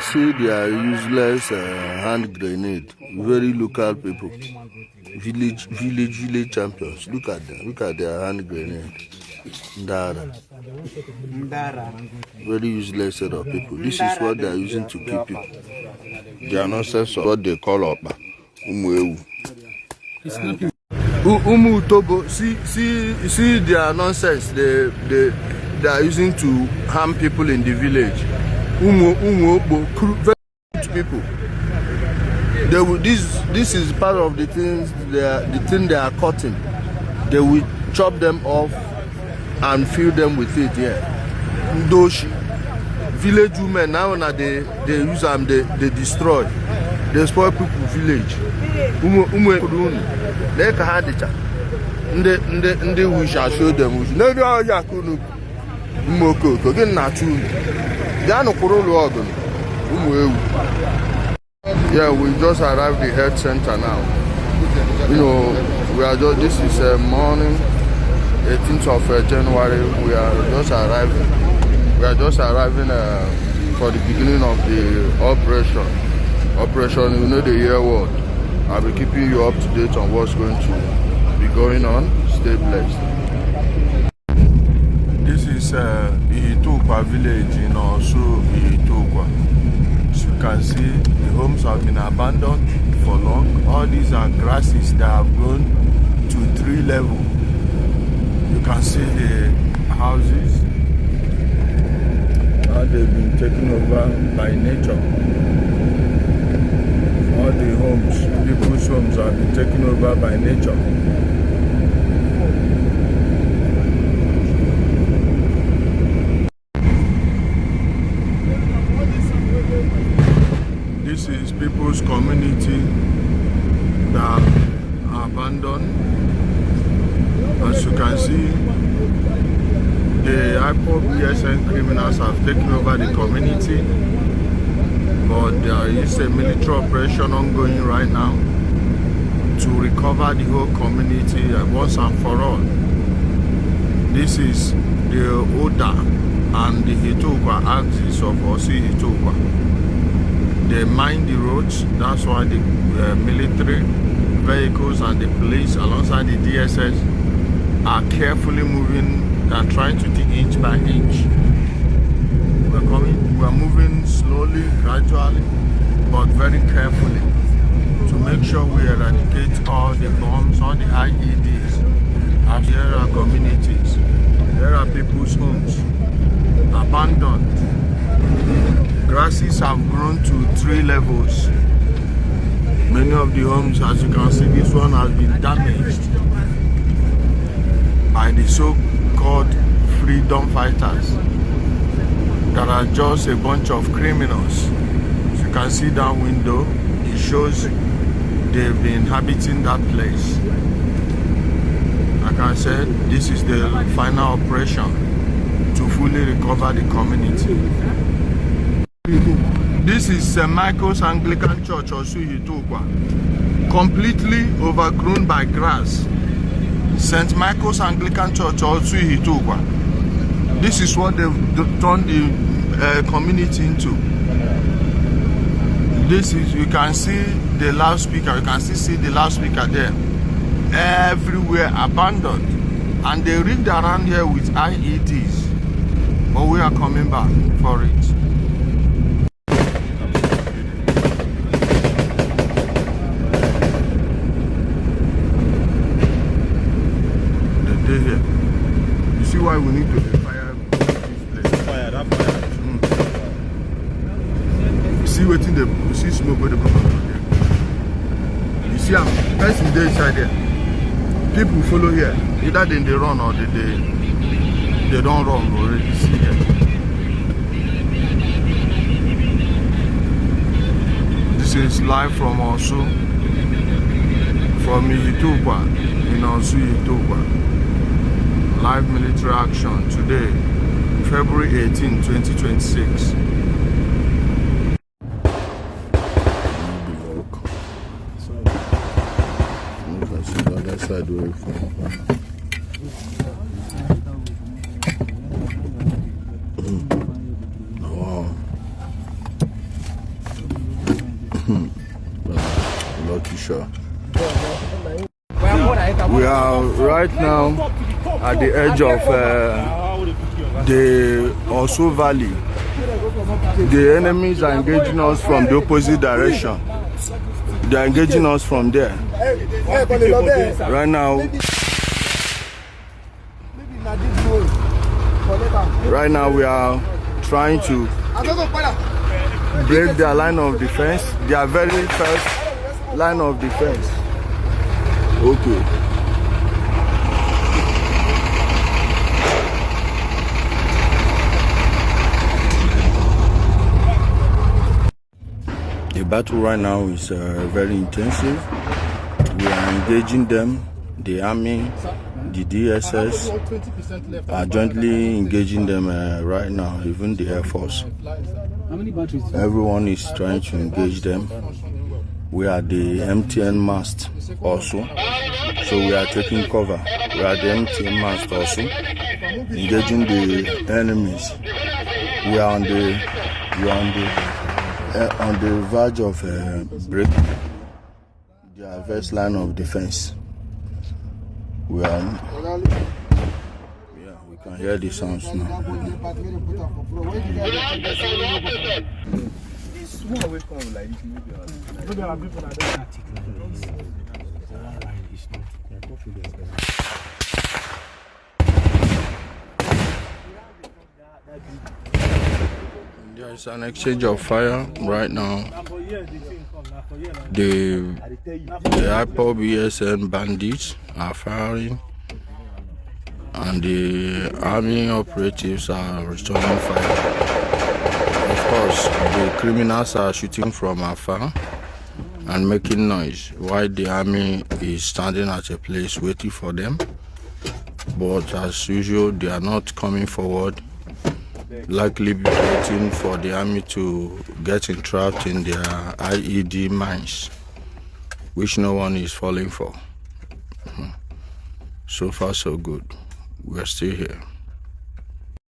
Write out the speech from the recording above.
See their useless hand grenade. Very local people. Village champions. Look at them. Look at their hand grenade. Ndara. Very useless set of people. This is what they are using to keep people. They are not what they call up. Umu Togo. See their nonsense. They are using to harm people in the village. Very people. They will, this is part of the things the thing they are cutting. They will chop them off and fill them with it. Yeah. Ndoshi. Village women now they use them, they destroy. They spoil people village. They can have it. We shall show them. Yeah, we just arrived at the health center now. You know, we are just, this is morning, 18th of January. We are just arriving. We are just arriving for the beginning of the operation. Operation, you know the year word. I'll be keeping you up to date on what's going to be going on. Stay blessed. This is h0o village in Orsu Imo. As you can see, the homes have been abandoned for long. All these are grasses that have grown to 3 levels. You can see the houses. How they've been taken over by nature. All the homes, people's homes have been taken over by nature. This is people's community that are abandoned. As you can see, the BSN criminals have taken over the community, but there is a military operation ongoing right now to recover the whole community once and for all. This is the Oda and the h0o axis of Orsu Imo. They mine the roads. That's why the military vehicles and the police alongside the DSS are carefully moving and trying to take inch by inch. We're moving slowly, gradually, but very carefully to make sure we eradicate all the bombs, all the IEDs. As there are communities, there are people's homes abandoned. Grasses have grown to 3 levels. Many of the homes, as you can see, this one has been damaged by the so-called freedom fighters that are just a bunch of criminals. As you can see that window, it shows they've been inhabiting that place. Like I said, this is the final operation to fully recover the community. This is St. Michael's Anglican Church, Orsu Imo, completely overgrown by grass. St. Michael's Anglican Church, Orsu Imo. This is what they've turned the community into. This is, you can see the loudspeaker, you can still see the loudspeaker there. Everywhere abandoned. And they rigged around here with IEDs. But we are coming back for it. Here. You see why we need to fire this place? Fire, that fire. You see what in the, you see smoke with the there. You see them, person there inside there. People follow here. Either they run or they don't run already. See here. This is live from Orsu, from h0o in Orsu Imo. Live military action today, February 18, 2026. Wow. Not too sure. We are right now at the edge of the Orsu Valley. The enemies are engaging us from the opposite direction. They are engaging us from there. Right now, we are trying to break their line of defense. Their very first line of defense. Okay. The battle right now is very intensive. We are engaging them. The army, the DSS are jointly engaging them right now, even the Air Force. Everyone is trying to engage them. We are the MTN mast also, so we are taking cover. We are the MTN mast also, engaging the enemies. We are on the verge of breaking their first line of defense. We can hear the sounds now. There is an exchange of fire right now. The Hyper BSN bandits are firing, and the army operatives are returning fire. Of course, the criminals are shooting from afar and making noise while the army is standing at a place waiting for them. But as usual, they are not coming forward, likely waiting for the army to get entrapped in their IED mines, which no one is falling for. So far, so good. We're still here.